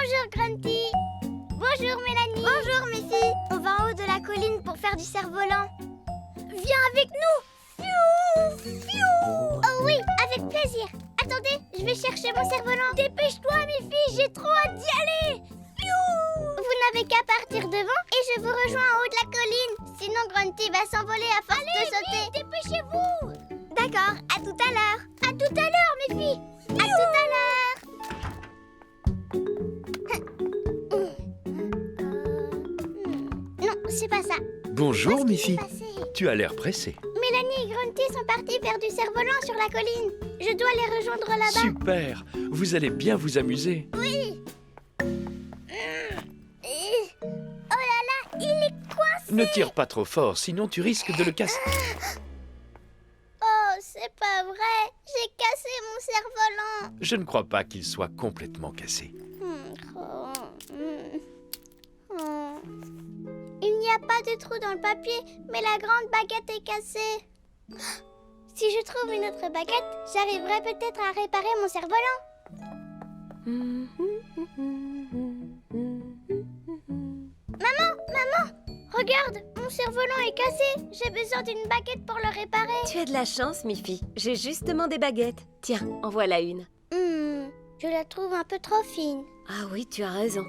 Bonjour Grunty. Bonjour Mélanie. Bonjour Miffy. On va en haut de la colline pour faire du cerf-volant. Viens avec nous. Fiou, fiou. Oh oui, avec plaisir. Attendez, je vais chercher mon cerf-volant. Dépêche-toi Miffy, j'ai trop hâte d'y aller. Fiou. Vous n'avez qu'à partir devant et je vous rejoins en haut de la colline. Sinon Grunty va s'envoler à force de sauter. Vite, dépêchez-vous. D'accord, à tout à l'heure. À tout à l'heure Miffy. À tout à l'heure. Non, c'est pas ça. Bonjour, Miffy. Qu'est-ce qui s'est passé ? Tu as l'air pressé. Mélanie et Grunty sont partis faire du cerf-volant sur la colline. Je dois les rejoindre là-bas. Super. Vous allez bien vous amuser. Oui. Oh là là, il est coincé. Ne tire pas trop fort, sinon tu risques de le casser. Oh, c'est pas vrai. J'ai cassé mon cerf-volant. Je ne crois pas qu'il soit complètement cassé. Il n'y a pas de trou dans le papier, mais la grande baguette est cassée. Si je trouve une autre baguette, j'arriverai peut-être à réparer mon cerf-volant. Maman, regarde, mon cerf-volant est cassé. J'ai besoin d'une baguette pour le réparer. Tu as de la chance, Miffy. J'ai justement des baguettes. Tiens, en voilà une. Je la trouve un peu trop fine. Ah oui, tu as raison.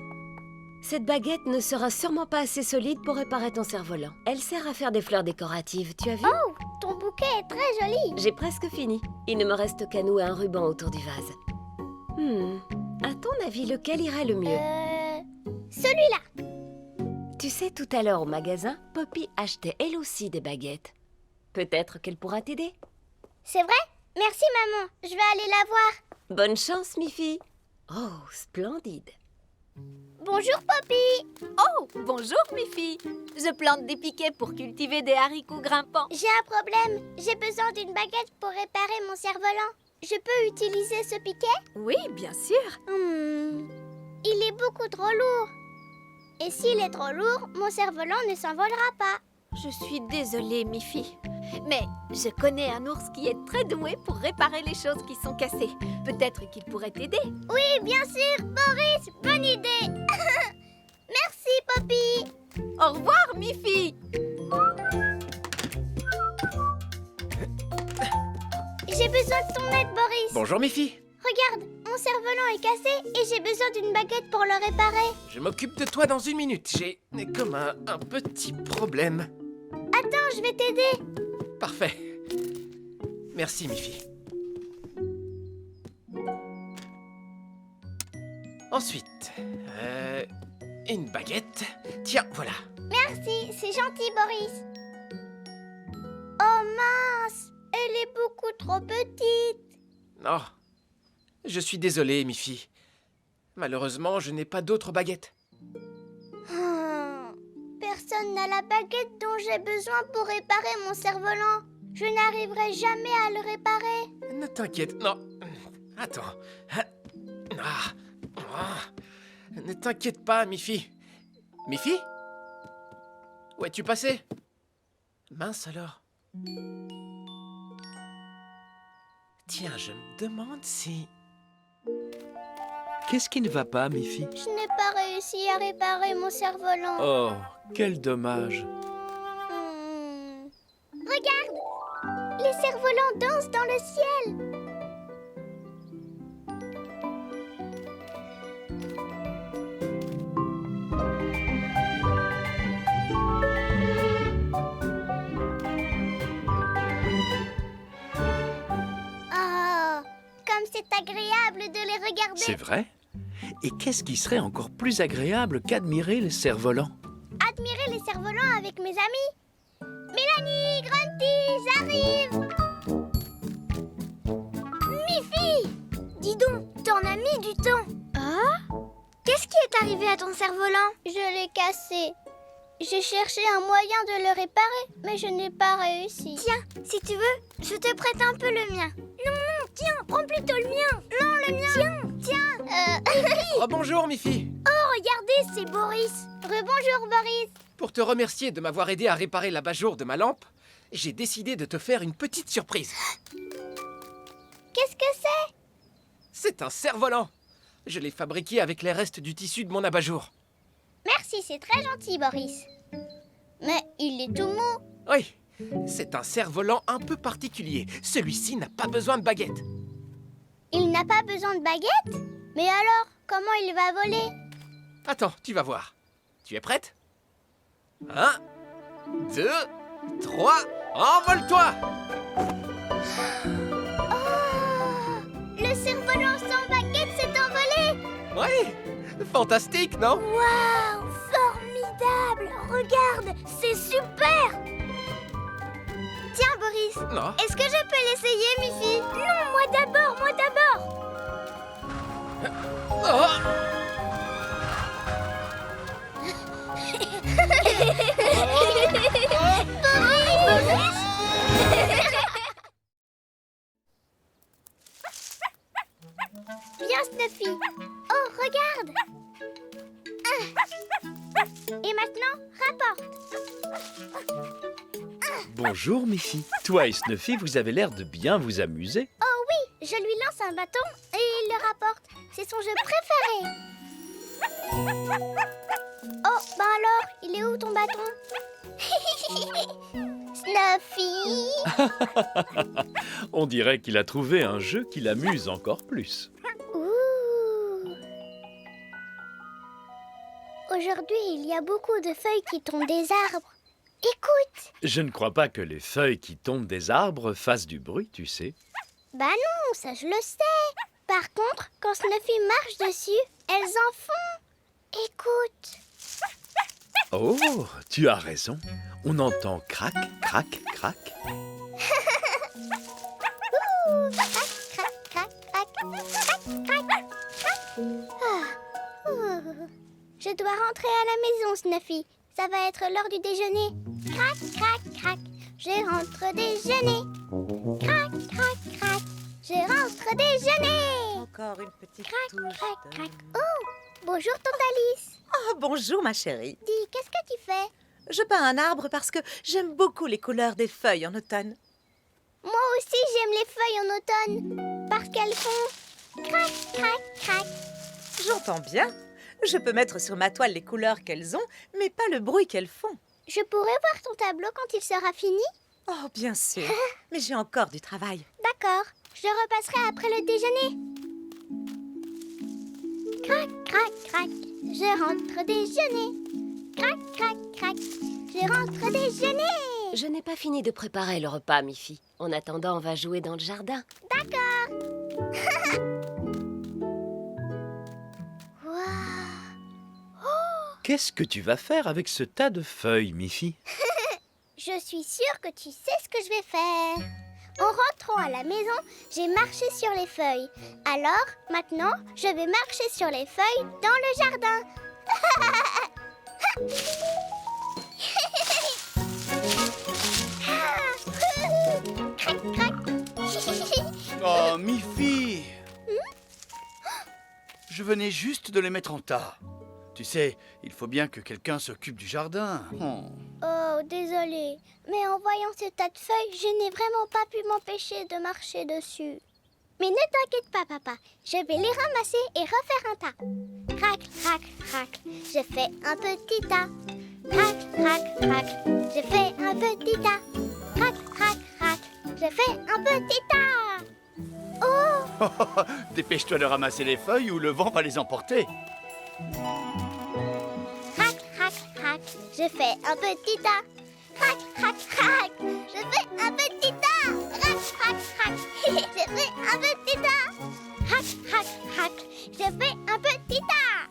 Cette baguette ne sera sûrement pas assez solide pour réparer ton cerf-volant. Elle sert à faire des fleurs décoratives, tu as vu? Oh, ton bouquet est très joli. J'ai presque fini. Il ne me reste qu'à nouer un ruban autour du vase. À ton avis, lequel irait le mieux? Celui-là. Tu sais, tout à l'heure au magasin, Poppy achetait elle aussi des baguettes. Peut-être qu'elle pourra t'aider. C'est vrai? Merci maman, je vais aller la voir. Bonne chance, Miffy. Oh, splendide. Bonjour Poppy. Oh, bonjour Miffy. Je plante des piquets pour cultiver des haricots grimpants. J'ai un problème. J'ai besoin d'une baguette pour réparer mon cerf-volant. Je peux utiliser ce piquet? Oui, bien sûr. Il est beaucoup trop lourd. Et s'il est trop lourd, mon cerf-volant ne s'envolera pas. Je suis désolée, Miffy. Mais je connais un ours qui est très doué pour réparer les choses qui sont cassées. Peut-être qu'il pourrait t'aider. Oui, bien sûr, Boris, bonne idée. Merci, Poppy. Au revoir, Miffy. J'ai besoin de ton aide, Boris. Bonjour, Miffy. Regarde, mon cerf-volant est cassé et j'ai besoin d'une baguette pour le réparer. Je m'occupe de toi dans une minute. J'ai comme un petit problème. Attends, je vais t'aider. Parfait. Merci, Miffy. Ensuite, une baguette. Tiens, voilà. Merci, c'est gentil, Boris. Oh mince, elle est beaucoup trop petite. Oh, je suis désolé, Miffy. Malheureusement, je n'ai pas d'autre baguette. Personne n'a la baguette dont j'ai besoin pour réparer mon cerf-volant. Je n'arriverai jamais à le réparer. Ne t'inquiète, non. Attends. Ne t'inquiète pas, Miffy. Miffy? Où es-tu passé? Mince alors. Tiens, je me demande si... Qu'est-ce qui ne va pas, Miffy? Je n'ai pas réussi à réparer mon cerf-volant. Oh, quel dommage. Regarde, les cerfs-volants dansent dans le ciel. Oh, comme c'est agréable de les regarder. C'est vrai? Et qu'est-ce qui serait encore plus agréable qu'admirer les cerfs-volants? Admirer les cerfs-volants avec mes amis. Mélanie, Grunty, j'arrive. Miffy, dis donc, t'en as mis du temps. Ah? Qu'est-ce qui est arrivé à ton cerf-volant? Je l'ai cassé. J'ai cherché un moyen de le réparer, mais je n'ai pas réussi. Tiens, si tu veux, je te prête un peu le mien. Non, tiens, prends plutôt le mien. Non, le mien. Tiens. Oh, bonjour, Miffy. Oh, regardez, c'est Boris. Rebonjour, Boris. Pour te remercier de m'avoir aidé à réparer l'abat-jour de ma lampe, j'ai décidé de te faire une petite surprise. Qu'est-ce que c'est? C'est un cerf-volant. Je l'ai fabriqué avec les restes du tissu de mon abat-jour. Merci, c'est très gentil, Boris. Mais il est tout mou. Oui, c'est un cerf-volant un peu particulier. Celui-ci n'a pas besoin de baguette. Il n'a pas besoin de baguette? Mais alors, comment il va voler? Attends, tu vas voir. Tu es prête? 1, 2, 3, envole-toi! Oh! Le cerf-volant sans baguette s'est envolé! Oui, fantastique, non? Waouh! Formidable! Regarde, c'est super! Tiens, Boris, Non. est-ce que je peux l'essayer, Miffy? Non, moi d'abord, moi d'abord! Oh! Boris! Viens, Snuffy. Oh, regarde. Et maintenant, rapporte. Bonjour, Miffy. Toi et Snuffy, vous avez l'air de bien vous amuser. Oh oui, je lui lance un bâton et il le rapporte. C'est son jeu préféré. Oh, ben alors, il est où ton bâton? Snuffy! On dirait qu'il a trouvé un jeu qui l'amuse encore plus. Ouh. Aujourd'hui, il y a beaucoup de feuilles qui tombent des arbres. Écoute! Je ne crois pas que les feuilles qui tombent des arbres fassent du bruit, tu sais. Bah non, ça je le sais. Par contre, quand Snuffy marche dessus, elles en font. Écoute. Oh, tu as raison. On entend crac, crac, crac. Ouh, crac, crac, crac, crac, crac, crac, crac. Ah, ouh. Je dois rentrer à la maison, Snuffy. Ça va être l'heure du déjeuner. Crac, crac, crac. Je rentre déjeuner. Crac, crac, crac. Je rentre déjeuner. Encore une petite Crac, touche crac, de- crac. Oh, bonjour, tante Alice. Oh, bonjour ma chérie. Dis, qu'est-ce que tu fais? Je peins un arbre parce que j'aime beaucoup les couleurs des feuilles en automne. Moi aussi, j'aime les feuilles en automne. Parce qu'elles font crac, crac, crac. J'entends bien. Je peux mettre sur ma toile les couleurs qu'elles ont, mais pas le bruit qu'elles font. Je pourrais voir ton tableau quand il sera fini? Oh, bien sûr. Mais j'ai encore du travail. D'accord, je repasserai après le déjeuner. Crac, crac, crac, je rentre déjeuner. Crac, crac, crac, je rentre déjeuner. Je n'ai pas fini de préparer le repas, Miffy. En attendant, on va jouer dans le jardin. D'accord. Waouh. Qu'est-ce que tu vas faire avec ce tas de feuilles, Miffy? Je suis sûre que tu sais ce que je vais faire. En rentrant à la maison, j'ai marché sur les feuilles. Alors, maintenant, je vais marcher sur les feuilles dans le jardin. Crac, crac. Oh, Miffy! Je venais juste de les mettre en tas. Tu sais, il faut bien que quelqu'un s'occupe du jardin. Oh. Oh, désolée. Mais en voyant ce tas de feuilles, je n'ai vraiment pas pu m'empêcher de marcher dessus. Mais ne t'inquiète pas, papa. Je vais les ramasser et refaire un tas. Crac, crac, crac. Je fais un petit tas. Crac, crac, crac. Je fais un petit tas. Crac, crac, crac. Je fais un petit tas. Oh, Dépêche-toi de ramasser les feuilles ou le vent va les emporter. crac, crac, crac. Je fais un petit tas. Crac, crac, crac. Je fais un petit tas. Crac, crac, crac. Je fais un petit tas. Crac, crac, crac. Je fais un petit tas.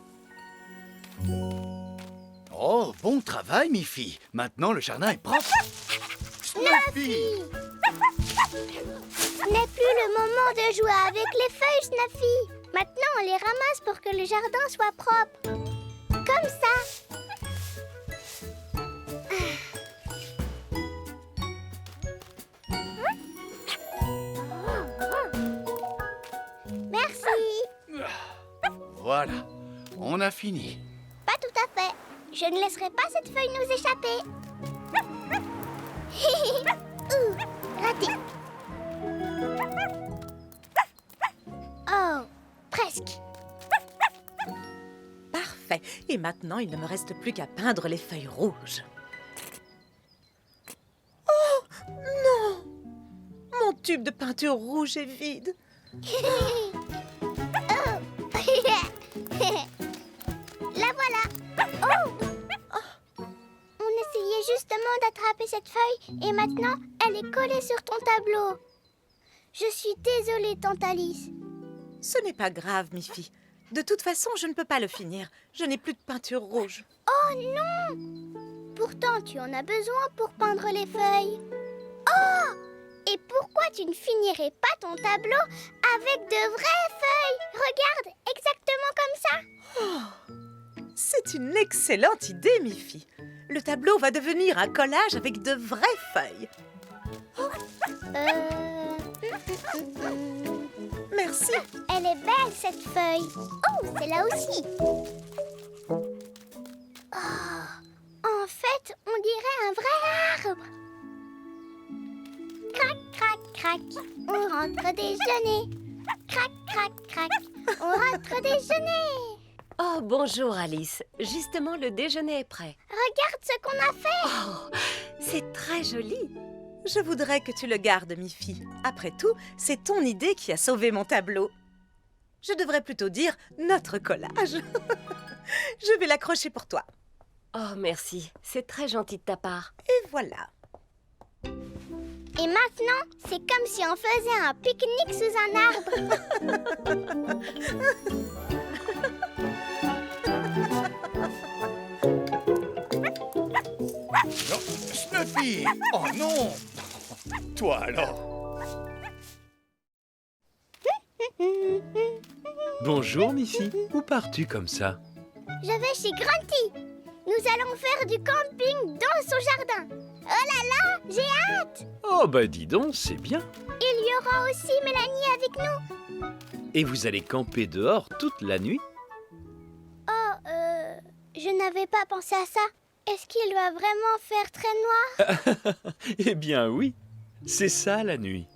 Oh, bon travail, Miffy. Maintenant, le jardin est propre. Snuffy! Ce n'est plus le moment de jouer avec les feuilles, Snuffy. Maintenant, on les ramasse pour que le jardin soit propre. Comme ça. Merci. Voilà, on a fini. Pas tout à fait. Je ne laisserai pas cette feuille nous échapper. Raté. Oh, presque. fait. Et maintenant, il ne me reste plus qu'à peindre les feuilles rouges. Oh non! Mon tube de peinture rouge est vide. La voilà. Oh! On essayait justement d'attraper cette feuille et maintenant, elle est collée sur ton tableau. Je suis désolée, Tante Alice. Ce n'est pas grave, Miffy. De toute façon, je ne peux pas le finir. Je n'ai plus de peinture rouge. Oh non! Pourtant, tu en as besoin pour peindre les feuilles. Oh! Et pourquoi tu ne finirais pas ton tableau avec de vraies feuilles? Regarde, exactement comme ça. C'est une excellente idée, Miffy. Le tableau va devenir un collage avec de vraies feuilles. Merci. Elle est belle, cette feuille. Oh, c'est là aussi. Oh, en fait, on dirait un vrai arbre. Crac, crac, crac, on rentre déjeuner. Crac, crac, crac, on rentre déjeuner. Oh, bonjour Alice. Justement, le déjeuner est prêt. Regarde ce qu'on a fait. Oh, c'est très joli. Je voudrais que tu le gardes, Miffy. Après tout, c'est ton idée qui a sauvé mon tableau. Je devrais plutôt dire notre collage. Je vais l'accrocher pour toi. Oh, merci. C'est très gentil de ta part. Et voilà. Et maintenant, c'est comme si on faisait un pique-nique sous un arbre. Non, Snuffy! Oh non! Toi alors! Bonjour, Missy. Où pars-tu comme ça? Je vais chez Grunty. Nous allons faire du camping dans son jardin. Oh là là, j'ai hâte. Oh, bah dis donc, c'est bien. Il y aura aussi Mélanie avec nous. Et vous allez camper dehors toute la nuit? Oh, je n'avais pas pensé à ça. Est-ce qu'il va vraiment faire très noir? Eh bien oui, c'est ça la nuit.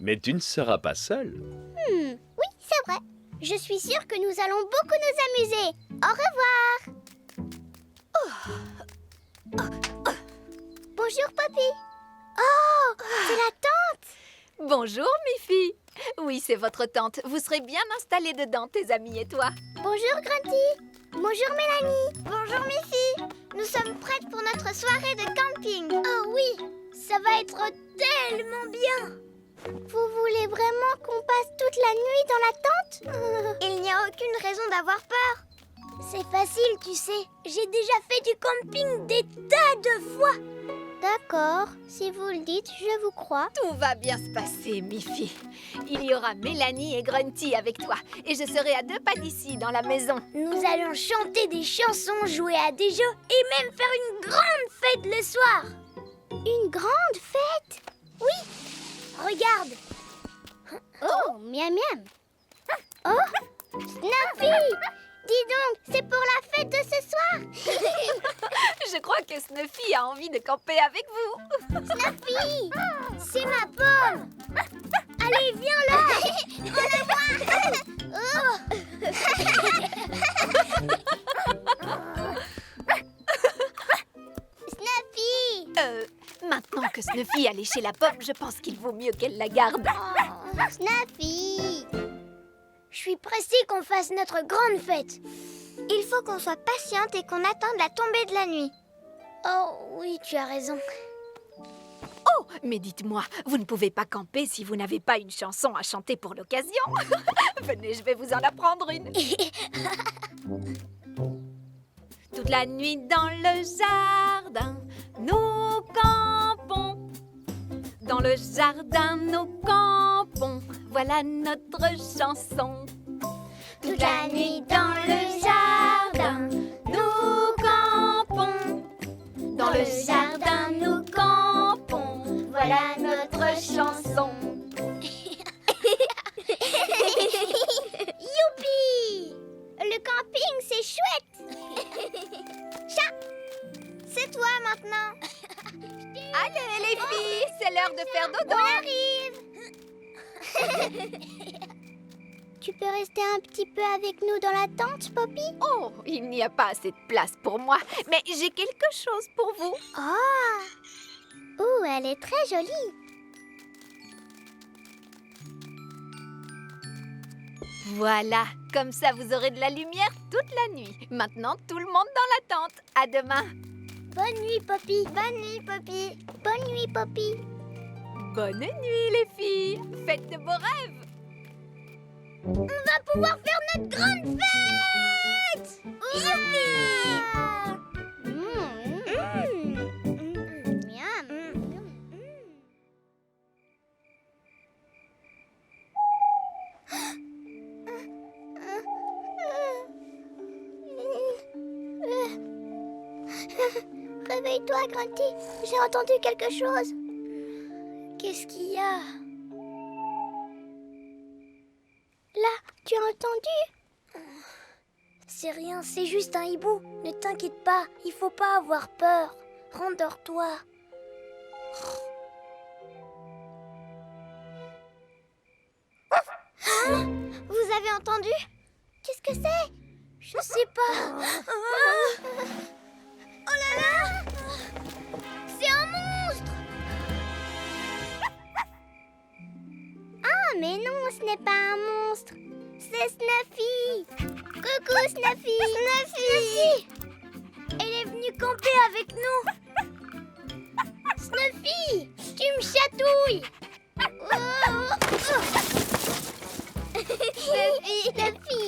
Mais tu ne seras pas seule. Oui, c'est vrai. Je suis sûre que nous allons beaucoup nous amuser. Au revoir. Bonjour, Poppy. Oh, c'est la tante. Bonjour, mes filles. Oui, c'est votre tante. Vous serez bien installées dedans, tes amis et toi. Bonjour, Grunty. Bonjour, Mélanie. Bonjour, Missy. Nous sommes prêtes pour notre soirée de camping. Oh oui, ça va être tellement bien. Vous voulez vraiment qu'on passe toute la nuit dans la tente? Il n'y a aucune raison d'avoir peur. C'est facile, tu sais. J'ai déjà fait du camping des tas de fois. D'accord, si vous le dites, je vous crois. Tout va bien se passer, Miffy. Il y aura Mélanie et Grunty avec toi. Et je serai à 2 pas d'ici, dans la maison. Nous allons chanter des chansons, jouer à des jeux et même faire une grande fête le soir. Une grande fête? Oui. Regarde. Oh, miam miam. Oh, Snuffy. Dis donc, c'est pour la fête de ce soir. Je crois que Snuffy a envie de camper avec vous. Snuffy, c'est ma pomme. Allez, viens là. Prends-la-moi. Snuffy. Maintenant que Snuffy a léché la pomme, je pense qu'il vaut mieux qu'elle la garde. Oh, Snuffy. Je suis pressée qu'on fasse notre grande fête. Il faut qu'on soit patiente et qu'on attende la tombée de la nuit. Oh oui, tu as raison. Oh, mais dites-moi, vous ne pouvez pas camper si vous n'avez pas une chanson à chanter pour l'occasion. Venez, je vais vous en apprendre une. Toute la nuit dans le jardin, nous campons. Dans le jardin, nous campons. Voilà notre chanson. Toute la nuit dans le jardin, nous campons. dans le jardin nous campons. Voilà notre chanson. Youpi! Le camping, c'est chouette. Chat, c'est toi maintenant. Allez, les filles, c'est l'heure de faire dodo. On arrive. Tu peux rester un petit peu avec nous dans la tente, Poppy? Oh, il n'y a pas assez de place pour moi, mais j'ai quelque chose pour vous. Ah! Oh, elle est très jolie. Voilà, comme ça vous aurez de la lumière toute la nuit. Maintenant, tout le monde dans la tente. À demain. Bonne nuit, Poppy. Bonne nuit, Poppy. Bonne nuit, Poppy. Bonne nuit, les filles. Faites de beaux rêves. On va pouvoir faire notre grande fête! Youpi! Miam. Réveille-toi, Grunty. J'ai entendu quelque chose. Qu'est-ce qu'il y a? Là, tu as entendu? C'est rien, c'est juste un hibou. Ne t'inquiète pas, il faut pas avoir peur. Rendors-toi. Hein? Vous avez entendu? Qu'est-ce que c'est? Je sais pas. Oh là là! C'est un monstre! Ah, mais non, ce n'est pas un monstre. C'est Snuffy. Coucou, Snuffy. Snuffy! Elle est venue camper avec nous. Snuffy, tu me chatouilles. Snuffy.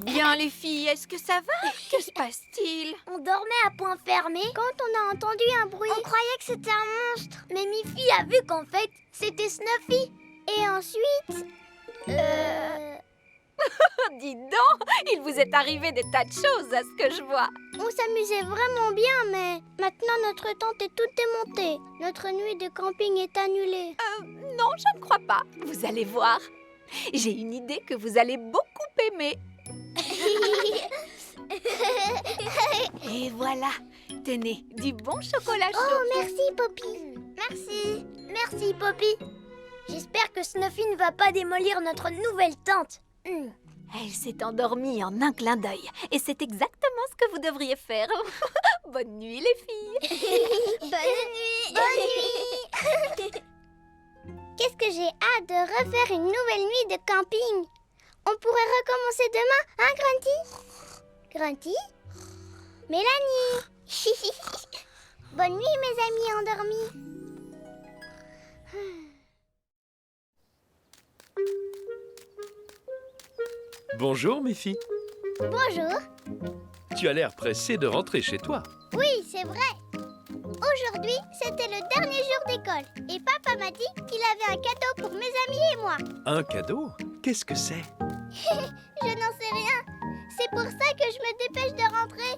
Bien, les filles, est-ce que ça va? Que se passe-t-il? On dormait à point fermé quand on a entendu un bruit. On croyait que c'était un monstre. Mais Miffy a vu qu'en fait, c'était Snuffy. Et ensuite... Dis donc, il vous est arrivé des tas de choses à ce que je vois. On s'amusait vraiment bien, mais maintenant notre tente est toute démontée. Notre nuit de camping est annulée. Non, je ne crois pas. Vous allez voir. J'ai une idée que vous allez beaucoup aimer. Et voilà, tenez, du bon chocolat chaud. Oh, merci, Poppy. Merci. Merci, Poppy. J'espère que Snuffy ne va pas démolir notre nouvelle tente. Elle s'est endormie en un clin d'œil. Et c'est exactement ce que vous devriez faire. Bonne nuit, les filles. Bonne nuit. Bonne nuit. Qu'est-ce que j'ai hâte de refaire une nouvelle nuit de camping. On pourrait recommencer demain, hein, Grunty? Grunty? Mélanie. Bonne nuit, mes amis endormis. Bonjour, mes filles. Bonjour. Tu as l'air pressée de rentrer chez toi. Oui, c'est vrai. Aujourd'hui, c'était le dernier jour d'école. Et papa m'a dit qu'il avait un cadeau pour mes amis et moi. Un cadeau? Qu'est-ce que c'est? Je n'en sais rien. C'est pour ça que je me dépêche de rentrer.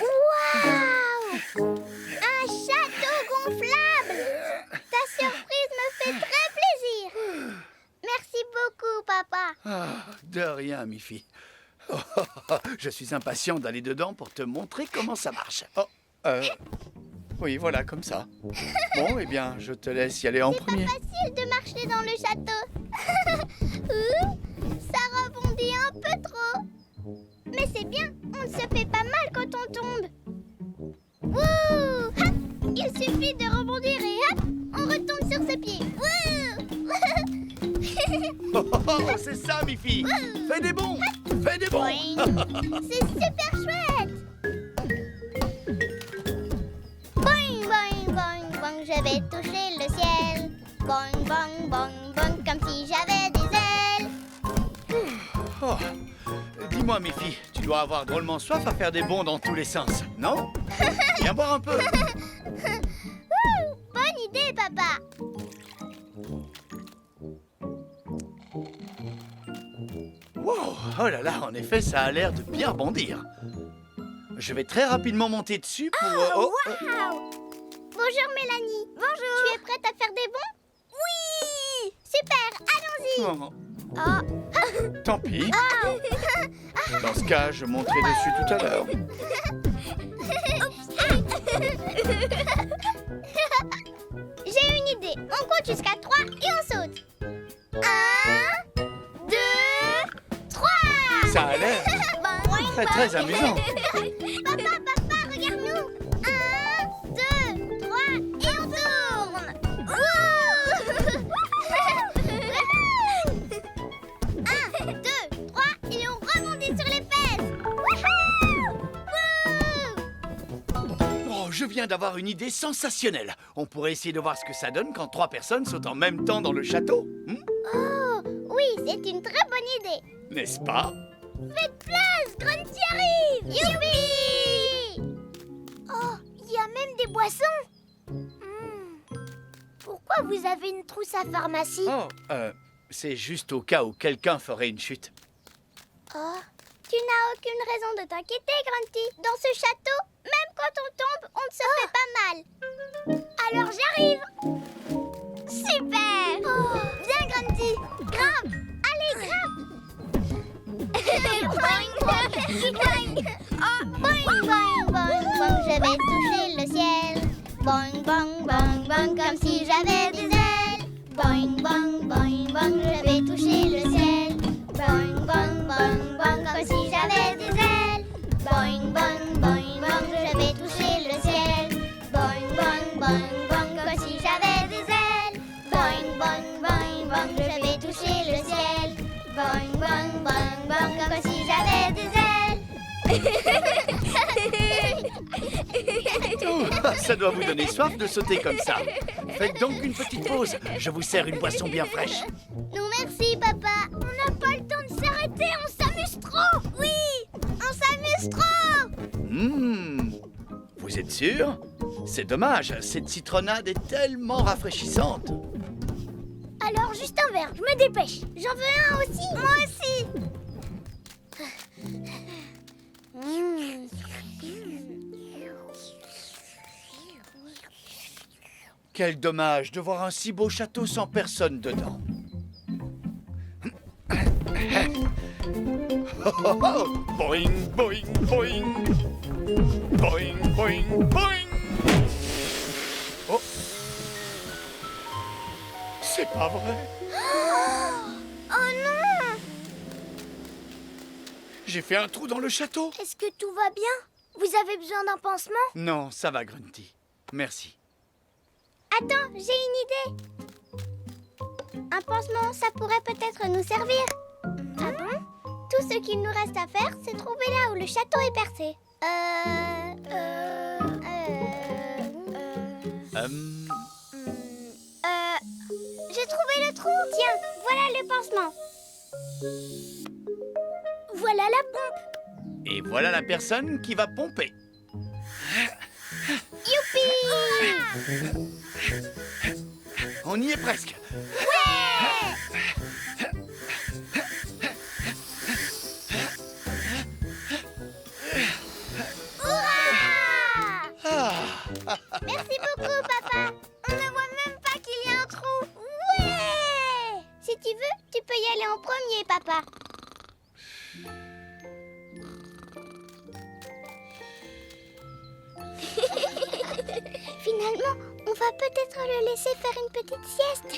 Waouh! Un château gonflable! Ta surprise me fait très plaisir. Merci beaucoup, papa. Ah, de rien, Miffy. Je suis impatient d'aller dedans pour te montrer comment ça marche. Oui, voilà, comme ça. Bon, eh bien, je te laisse y aller en premier. C'est pas facile de marcher dans le château. Ça rebondit un peu trop. Mais c'est bien, on ne se fait pas mal quand on tombe. Wouh! Hop! Il suffit de rebondir et hop, on retombe sur ses pieds. Wouh! C'est ça, Miffy. Fais des bonds. Fais des bonds. Boing. C'est super chouette. Boing, boing, boing, boing, je vais toucher le ciel. Boing, boing, boing, boing, comme si j'avais des ailes. Oh. Dis-moi, Miffy, tu dois avoir drôlement soif à faire des bonds dans tous les sens, non? Viens boire un peu. Bonne idée, papa. Wow, oh là là, en effet, ça a l'air de bien rebondir. Je vais très rapidement monter dessus pour... Waouh! Bonjour, Mélanie. Bonjour. Tu es prête à faire des bonds? Oui! Super, allons-y. Oh, Oh. tant pis. Dans ce cas, je monterai dessus tout à l'heure. très amusant. Papa, regarde-nous. 1, 2, 3 et on tourne. Wouh 1, 2, 3 et on rebondit sur les fesses. Wouhou Wouh Oh, je viens d'avoir une idée sensationnelle. On pourrait essayer de voir ce que ça donne quand 3 personnes sautent en même temps dans le château. Oh, oui, c'est une très bonne idée. N'est-ce pas? Faites place, Grunty arrive. Youpi! Oh, il y a même des boissons. Pourquoi vous avez une trousse à pharmacie? Oh, c'est juste au cas où quelqu'un ferait une chute. Oh, tu n'as aucune raison de t'inquiéter, Grunty. Dans ce château, même quand on tombe, on ne se fait pas mal. Alors j'arrive. Super. Viens, Grunty. Grimpe. Allez, grimpe. Boing, boing, boing. Oh, boing, boing, boing, boing. Je vais toucher le ciel. Boing, boing, boing, boing, comme si j'avais des ailes. Boing, boing, boing, boing. Je vais toucher le ciel. Boing, boing, boing, boing, comme si j'avais des ailes. Boing, boing, boing, boing, je vais toucher le ciel. Boing, boing, boing, boing, comme si j'avais des ailes. Boing, boing, boing, boing, je vais toucher le ciel. Boing, boing, boing, boing, comme si j'avais des ailes. Oh, ça doit vous donner soif de sauter comme ça. Faites donc une petite pause. Je vous sers une boisson bien fraîche. Non merci, papa. On n'a pas le temps de s'arrêter, on s'amuse trop. Oui, on s'amuse trop. Vous êtes sûr? C'est dommage, cette citronnade est tellement rafraîchissante. Alors, juste un verre, je me dépêche. J'en veux un aussi. Moi aussi. Quel dommage de voir un si beau château sans personne dedans. Oh, oh, oh. Boing, boing, boing. Boing, boing, boing. Oh. C'est pas vrai. Oh non! J'ai fait un trou dans le château. Est-ce que tout va bien? Vous avez besoin d'un pansement? Non, ça va, Grunty. Merci. Attends, j'ai une idée. Un pansement, ça pourrait peut-être nous servir. Ah bon? Tout ce qu'il nous reste à faire, c'est trouver là où le château est percé. J'ai trouvé le trou. Tiens, voilà le pansement. Voilà la pompe. Et voilà la personne qui va pomper. Youpi! On y est presque. Merci beaucoup, papa. On ne voit même pas qu'il y a un trou. Ouais! Si tu veux, tu peux y aller en premier, papa. Finalement, on va peut-être le laisser faire une petite sieste.